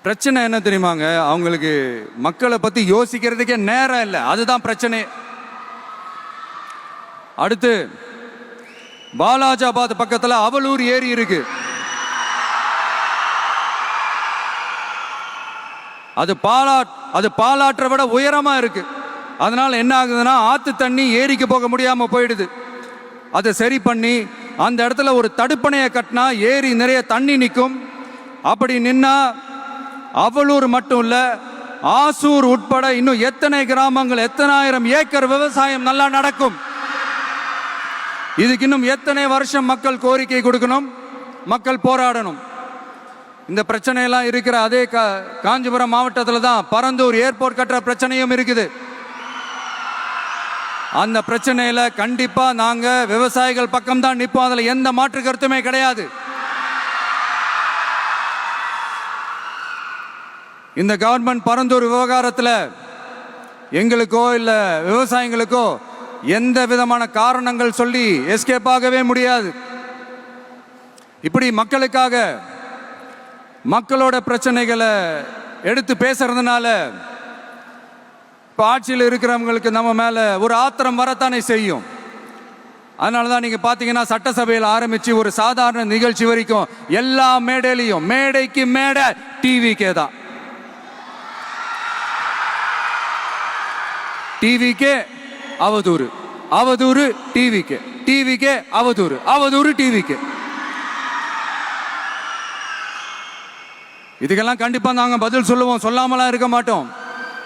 பிரச்சனை என்ன தெரியுமாங்க, அவங்களுக்கு மக்களை பத்தி யோசிக்கிறதுக்கே நேரம் இல்லை. அதுதான் பிரச்சனை. அடுத்து பாலாஜாபாத் பக்கத்துல அவலூர் ஏரி இருக்கு. அது பாலாற்றை விட உயரமா இருக்கு. அதனால என்ன ஆகுதுன்னா, ஆத்து தண்ணி ஏரிக்கு போக முடியாம போயிடுது. அதை சரி பண்ணி அந்த இடத்துல ஒரு தடுப்பணையை கட்டினா ஏரி நிறைய தண்ணி நிற்கும். அப்படி நின்னா அவலூர் மட்டும் இல்ல, ஆசூர் உட்பட இன்னும் எத்தனை கிராமங்கள், எத்தனை ஆயிரம் ஏக்கர் விவசாயம் நல்லா நடக்கும். இதுக்கு இன்னும் எத்தனை வருஷம் மக்கள் கோரிக்கை கொடுக்கணும், மக்கள் போராடணும். இந்த பிரச்சனையெல்லாம் இருக்கிற அதே காஞ்சிபுரம் மாவட்டத்தில் தான் பரந்தூர் ஏர்போர்ட் கட்டுற பிரச்சனையும் இருக்குது. அந்த பிரச்சனையில கண்டிப்பா நாங்க விவசாயிகள் பக்கம் தான் நிற்போம். அதுல எந்த மாற்று கருத்துமே கிடையாது. இந்த கவர்மெண்ட் பரந்தூர் விவகாரத்தில் எங்களுக்கோ இல்ல விவசாயிகளுக்கோ எந்த விதமான காரணங்கள் சொல்லி எஸ்கேப் ஆகவே முடியாது. இப்படி மக்களுக்காக மக்களோட பிரச்சனைகளை எடுத்து பேசுறதுனால இப்போ ஆட்சியில் இருக்கிறவங்களுக்கு நம்ம மேல ஒரு ஆத்திரம் வரத்தானே செய்யும். அதனால தான் நீங்க பாத்தீங்கன்னா சட்டசபையில் ஆரம்பிச்சு ஒரு சாதாரண நிகழ்ச்சி வரைக்கும் எல்லா மேடையிலையும் மேடைக்கு மேடை டிவிக்கே தான். டிவிக்கே அவதூறு, அவதூறு டிவிக்கே, டிவிக்கே அவதூறு, அவதூறு டிவிக்கே. இதுக்கெல்லாம் கண்டிப்பா நாங்க பதில் சொல்லுவோம், சொல்லாமலாம் இருக்க மாட்டோம்.